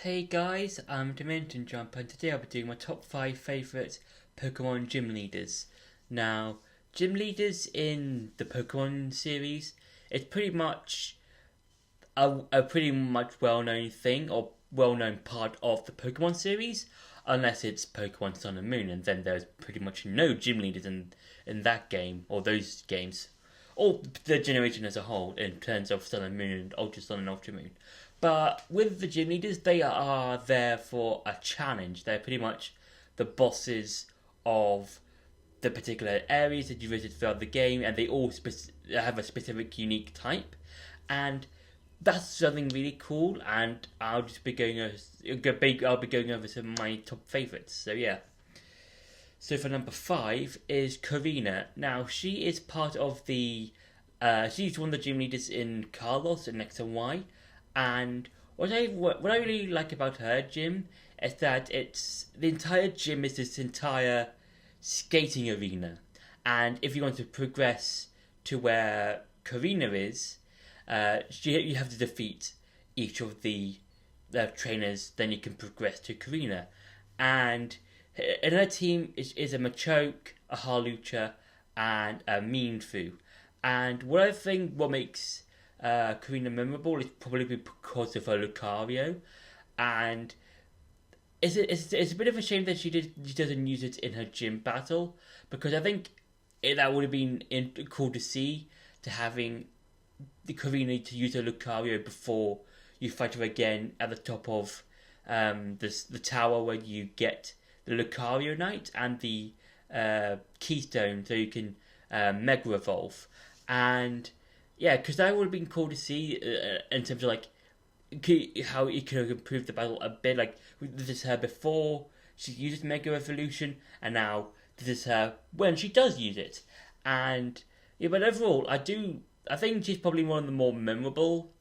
Hey guys, I'm Dimension Jump and today I'll be doing my top 5 favourite Pokemon gym leaders. Now, gym leaders in the Pokemon series, it's pretty much a pretty much well-known thing or well-known part of the Pokemon series, unless it's Pokemon Sun and Moon, and then there's pretty much no gym leaders in that game or those games, or the generation as a whole in terms of Sun and Moon and Ultra Sun and Ultra Moon. But with the gym leaders, they are there for a challenge. They're pretty much the bosses of the particular areas that you visit throughout the game, and they all have a specific unique type. And that's something really cool. And I'll just be going over. I'll be going over some of my top favorites. So yeah. So for number 5 is Karina. Now she is part of the. She's one of the gym leaders in Carlos and X and Y. And what I really like about her gym is that it's the entire gym is this entire skating arena, and if you want to progress to where Karina is, you have to defeat each of the trainers. Then you can progress to Karina, and in her team is a Machoke, a Harlucha, and a Meanfu. And what makes Karina memorable is probably because of her Lucario, and it's a bit of a shame that she doesn't use it in her gym battle, because I think that would have been cool to see, to having the Karina to use her Lucario before you fight her again at the top of the tower where you get the Lucario Knight and the Keystone, so you can Mega Evolve. And yeah, because that would have been cool to see in terms of like how it could have improved the battle a bit. Like, this is her before she uses Mega Evolution, and now this is her when she does use it. And yeah, but overall, I think she's probably one of the more memorable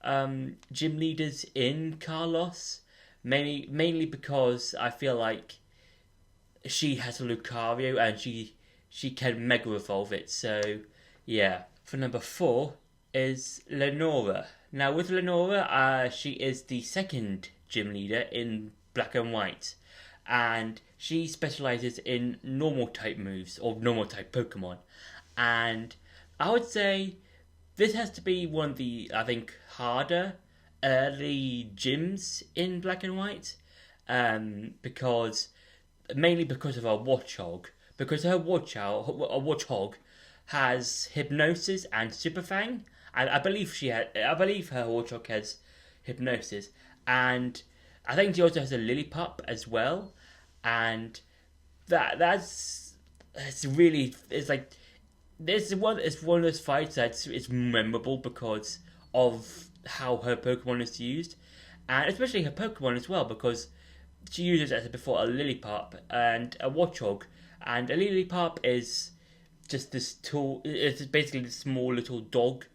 gym leaders in Carlos. Mainly because I feel like she has a Lucario and she can Mega Evolve it. So yeah. For number 4 is Lenora. Now with Lenora, she is the second gym leader in Black and White, and she specializes in normal type moves or normal type Pokemon. And I would say this has to be one of the, I think, harder early gyms in Black and White, because mainly because of her Watchog, because her Watchog has Hypnosis and Super Fang. I believe her Warchog has Hypnosis, and I think she also has a Lillipup as well. And it's like it's one of those fights that it's memorable because of how her Pokemon is used, and especially her Pokemon as well, because she uses, as I said before, a Lillipup and a Watchog, and a Lillipup is just this tool. It's basically this small little dog,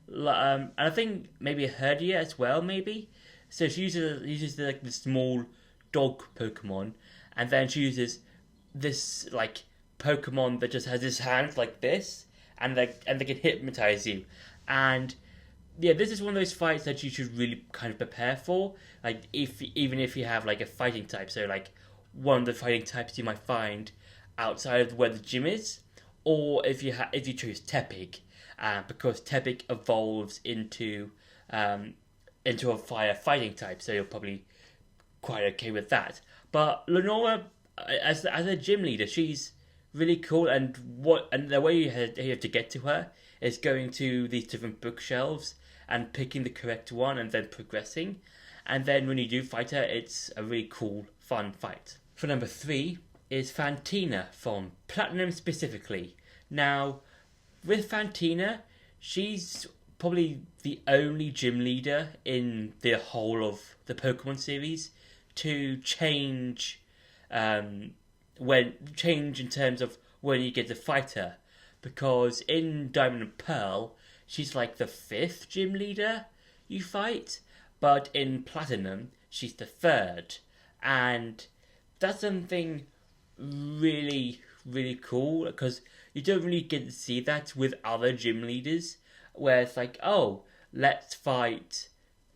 and I think maybe a Herdia as well, maybe. So she uses like the small dog Pokemon, and then she uses this like Pokemon that just has his hands like this, and they can hypnotize you. And yeah, this is one of those fights that you should really kind of prepare for. Like, even if you have like a fighting type, so like one of the fighting types you might find outside of where the gym is. Or if you choose Tepig, because Tepig evolves into a fire fighting type, so you're probably quite okay with that. But Lenora, as a gym leader, she's really cool, and the way you have to get to her is going to these different bookshelves and picking the correct one, and then progressing. And then when you do fight her, it's a really cool, fun fight. For number 3 is Fantina from Platinum specifically. Now, with Fantina, she's probably the only gym leader in the whole of the Pokemon series to change in terms of when you get to fight her, because in Diamond and Pearl, she's like the 5th gym leader you fight, but in Platinum, she's the 3rd, and that's something really, really cool, because you don't really get to see that with other gym leaders, where it's like, oh, let's fight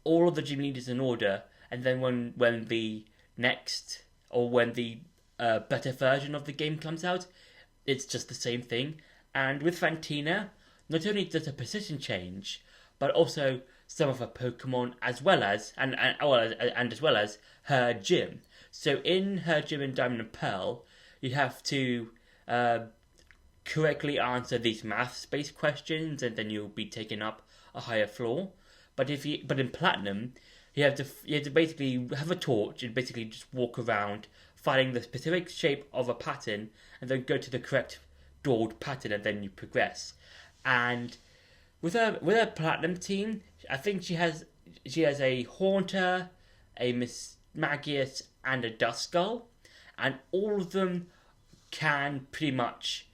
all of the gym leaders in order, and then when the next or when the better version of the game comes out, it's just the same thing. And with Fantina, not only does her position change, but also some of her Pokemon, as well as as well as her gym. So in her gym in Diamond and Pearl, you have to correctly answer these maths-based questions, and then you'll be taking up a higher floor. But in Platinum, you have to basically have a torch and basically just walk around, finding the specific shape of a pattern, and then go to the correct doored pattern, and then you progress. And with her Platinum team, I think she has a Haunter, a Miss Magius, and a Duskull, and all of them can pretty much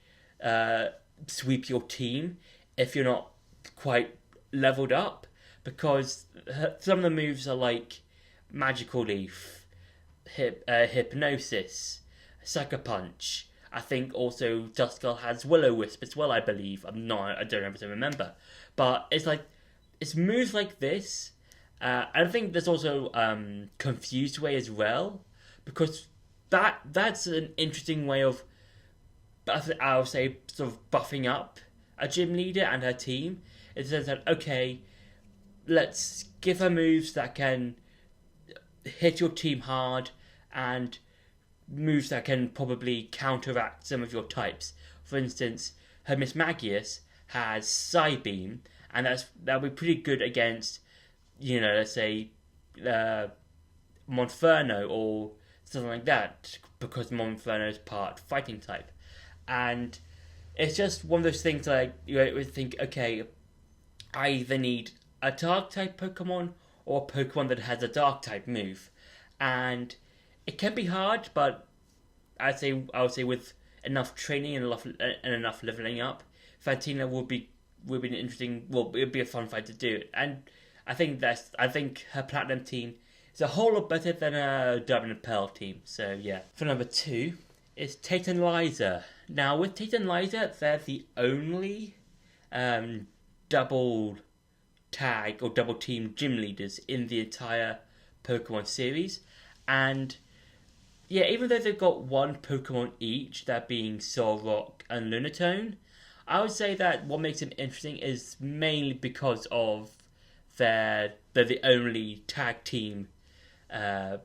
sweep your team if you're not quite leveled up, because some of the moves are like Magical Leaf, Hypnosis, Sucker Punch. I think also Duskull has Will-O-Wisp as well, I believe. I don't remember. But it's moves like this. I think there's also Confused Way as well, because that's an interesting way of, I'll say, sort of buffing up a gym leader and her team. It says that, okay, let's give her moves that can hit your team hard, and moves that can probably counteract some of your types. For instance, her Miss Magius has Psybeam, and that'll be pretty good against, let's say, Monferno or something like that, because Monferno is part fighting type. And it's just one of those things like you would think, okay, I either need a dark type Pokemon or a Pokemon that has a dark type move. And it can be hard, but I would say with enough training and enough leveling up, Fantina would be an interesting. Well, it would be a fun fight to do. And I think her Platinum team is a whole lot better than her Diamond and Pearl team. So yeah. For number 2 is Tate and Liza. Now with Tate and Liza, they're the only double tag or double team gym leaders in the entire Pokemon series. And yeah, even though they've got one Pokemon each, that being Solrock and Lunatone, I would say that what makes them interesting is mainly because of they're the only tag team tag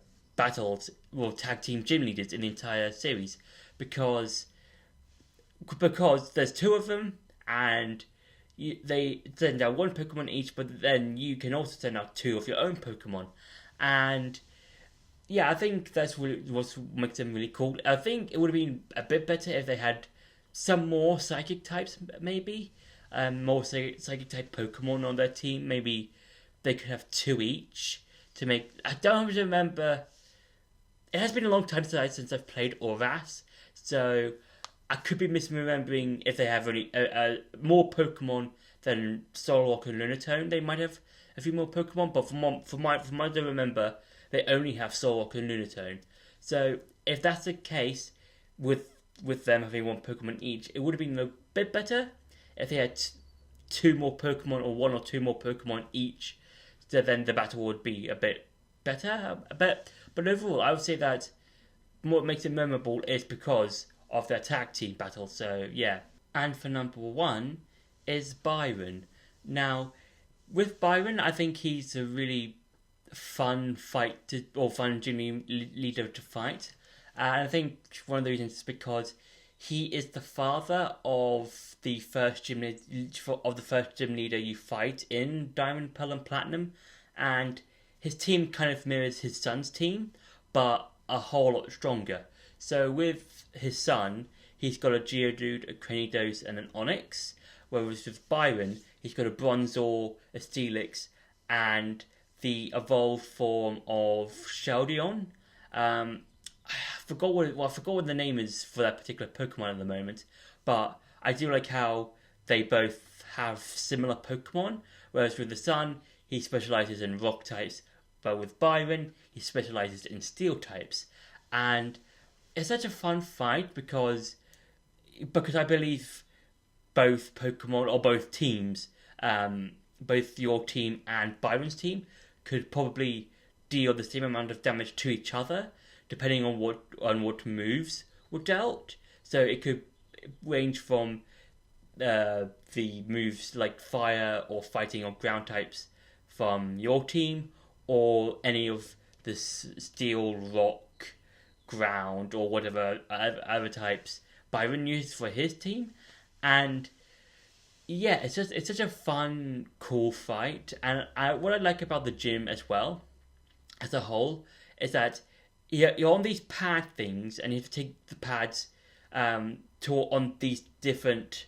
team gym leaders in the entire series, because there's two of them, and they send out one Pokemon each, but then you can also send out two of your own Pokemon. And yeah, I think that's what makes them really cool. I think it would have been a bit better if they had some more Psychic types, maybe. More Psychic type Pokemon on their team. Maybe they could have two each to make. I don't remember. It has been a long time since I've played Oras, so I could be misremembering if they have really more Pokemon than Solrock and Lunatone. They might have a few more Pokemon, but from what I remember, they only have Solrock and Lunatone. So if that's the case, with them having one Pokemon each, it would have been a bit better if they had two more Pokemon, or one or two more Pokemon each. So then the battle would be a bit better. But overall, I would say that what makes it memorable is because of their tag team battle. So yeah. And for number 1 is Byron. Now, with Byron, I think he's a really fun fun gym leader to fight. And I think one of the reasons is because he is the father of the first gym leader you fight in Diamond, Pearl, and Platinum, and his team kind of mirrors his son's team, but a whole lot stronger. So with his son, he's got a Geodude, a Cranidos, and an Onix, whereas with Byron, he's got a Bronzor, a Steelix, and the evolved form of Sheldeon. I forgot what the name is for that particular Pokemon at the moment, but I do like how they both have similar Pokemon, whereas with the son, he specializes in rock types, but with Byron, he specializes in steel types. And it's such a fun fight because I believe both Pokemon, or both teams, both your team and Byron's team, could probably deal the same amount of damage to each other, depending on what moves were dealt. So it could range from the moves like fire or fighting or ground types from your team, or any of the steel, rock, ground, or whatever other types Byron used for his team. And yeah, it's such a fun, cool fight. And what I like about the gym as well, as a whole, is that you're on these pad things, and you have to take the pads on these different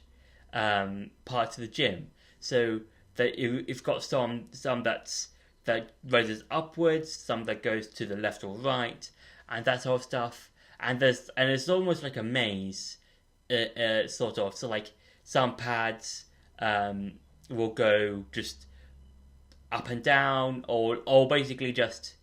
parts of the gym. So that you've got some that rises upwards, some that goes to the left or right, and that sort of stuff. And it's almost like a maze, sort of. So like some pads will go just up and down, or basically just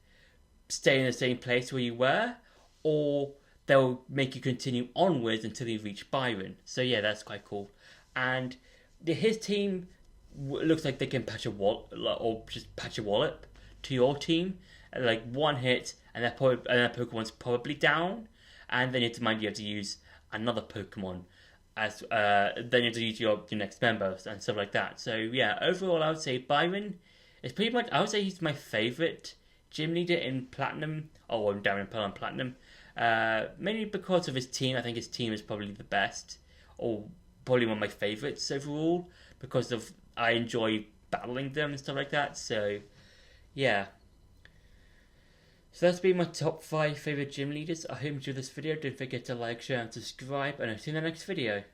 stay in the same place where you were, or they'll make you continue onwards until you reach Byron. So yeah, that's quite cool. And his team looks like they can patch a wall, or just patch a wallop to your team, like one hit, and that Pokemon's probably down, and then you have to use another Pokemon as then you have to use your next member and stuff like that. So yeah, overall I would say Byron is pretty much, I would say he's my favourite gym leader in Platinum, or down in Pearl and Platinum. Mainly because of his team. I think his team is probably the best, or probably one of my favourites overall, because of I enjoy battling them and stuff like that. So yeah. So that's been my top 5 favourite gym leaders. I hope you enjoyed this video. Don't forget to like, share and subscribe, and I'll see you in the next video.